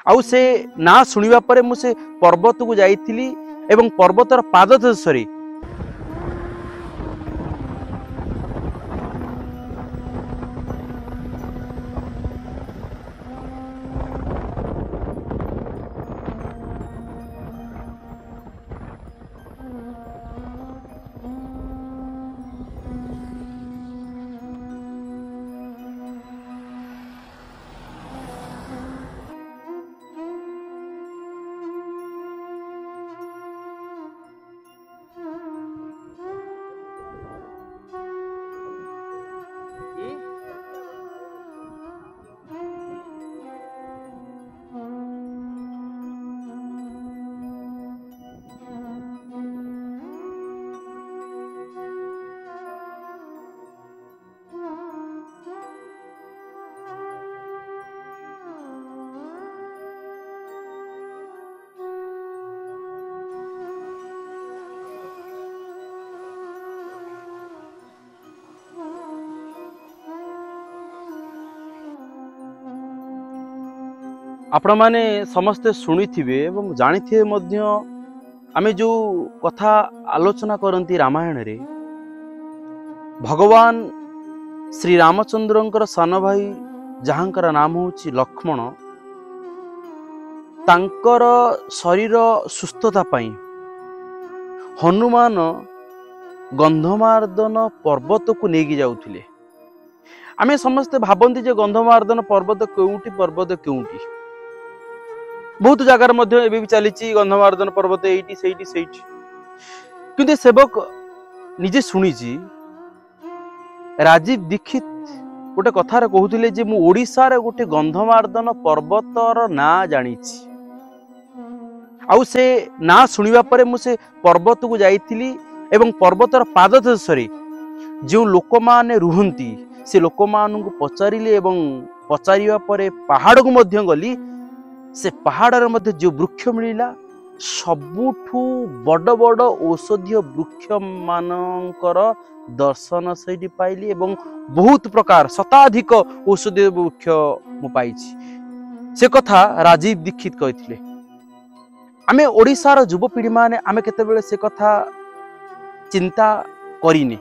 आउ से ना शुणिबा परे मु से पर्वत को जाइथिली एवं पर्वतर पाददेशरे आपण माने समस्ते शुणिथिबे एवं जानिथिबे मध्य आमे जो कथा आलोचना करंती रामायण रे भगवान श्री रामचंद्रंकर सान भाई जहांकर नाम होची लक्ष्मण तांकर शरीर सुस्थता पाई हनुमान गंधमार्दन पर्वत को नेगी जाउथिले। आमे समस्ते भाबंती जे गंधमार्दन पर्वत केउटी बहुत जगार मध्य एबे भी चली गंधमार्दन पर्वत एइटी सेइटी किंतु सेवक निजे शुणिची राजीव दीक्षित गोटे कथार कहते जे मु ओडिशा रे गोटे गंधमार्दन पर्वतर ना जानिछि आउ से ना शुणिबा परे मु से पर्वत को जाइथिली एवं पर्वतर पाददेशरे जो लोक माने रुहंती से लोक मानू पचारिले एवं पचारिबा परे पहाड़ को मध्य गली से पहाड़ मध्य जो वृक्ष मिला सबुठू बड़ बड़ औषधीय वृक्ष मानकर दर्शन से पाइली एवं बहुत प्रकार शताधिक औषधीय वृक्ष मु पाइछि से कथा राजीव दीक्षित कहथिले। आमे ओडिशार युवपीढ़ी माने आमे केतेबेले से कथा चिंता करिने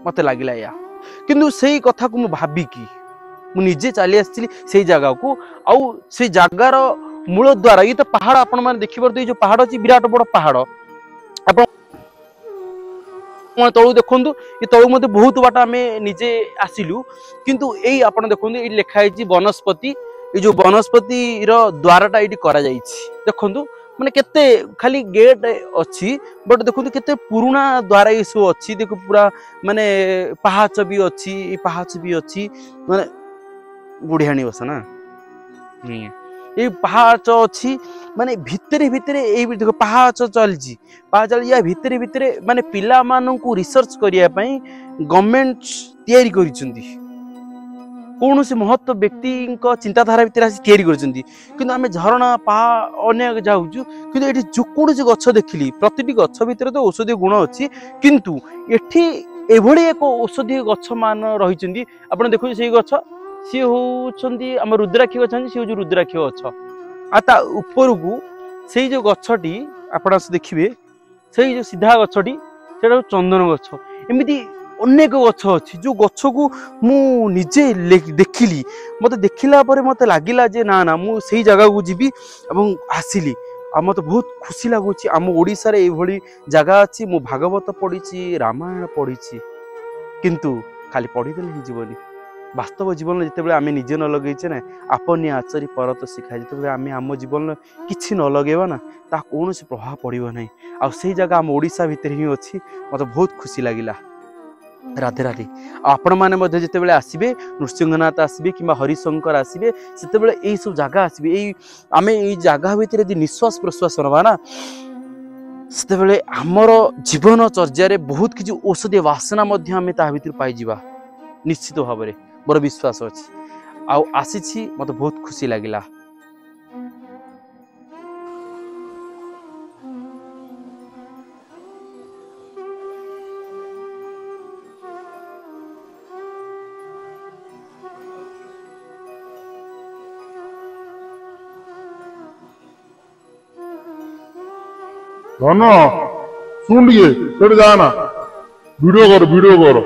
मते लागिला या किंतु सेही कथा को मु भाबी कि मु निजे चली आसी से जगह को आउ से जगार मूल द्वारा ये तो पहाड़ आपण माने देखि परते जो पहाड़ अछि विराट बड़ पहाड़ आपण तळु देखंतु ये तळु मते बहुत बाट आमे निजे आसिलु किंतु एई आपण देखंतु ए लेखा आइछि वनस्पति ए जो वनस्पति रो द्वारटा एटी करा जाइछि देखंतु माने केते खाली गेट अछि बट देखंतु केते पुराना द्वार ए सो अछि देखो पूरा माने पहाच भी अछि पहाच भी अछि माने बुढ़ियाणी बस ना ये पहाच अच्छी माने भितरे भितरे ये देखो पहाच चलची पहाच चल या भितरे भितरे माने पिला मानन को रिसर्च करिया पई गवर्नमेंट तयारी करिसंती कौन से महत्व व्यक्ति को चिंताधारा भितर आसी तयारी करिसंती किंतु आमे झरणा पहा अन्य जाउजु किंतु एठी जो कोन से गछ देखिली प्रतिटी गछ भितर तो औषधीय गुण अछि किंतु एठी एभली एक औषधीय गछ मान रहिसंती आपण देखु सेही गछ सी होउछंती हम रुद्राक्ष गछ सी जो रुद्राक्ष गछ आ ऊपर को से जो गछटी आपण देखिबे से जो सीधा गछटी सेटा चंदन गछ एमिति अनेक गछ अछि जो गछ को मु निजे देखिली मते देखिला परे मते लागिला जे ना ना मु सेही जगह को जीबी एवं आसिली आ मते बहुत खुशी लागुची आम ओडिसा रे एभली जगह अछि मु भागवत पढिची रामायण पढिची किंतु खाली पढि देले हि जीवनी वास्तव जीवन जिते आम निजे न लगे ना आपन आचरी परत शिखाए जिते आम आम जीवन किसी न लगेवा ना ता कौन से प्रभाव पड़ो ना आ से जगह आम ओडिशा भितर ही अच्छी मत बहुत खुशी लगिला। राधे राधे आपण मैंने जिते आसबे नृसिंहनाथ आसबे कि हरिशंकर आसबे से यही सब जगह आसबे आम ये जगह भितर निश्वास प्रश्वास नवा ना से आमर जीवन चर्या बहुत किसी औषधीय वासना आम ता भर पाई निश्चित भाव में मोर विश्वास अच्छी आसी मत बहुत खुशी लगिला। धन सुन टे जाना वीडियो कर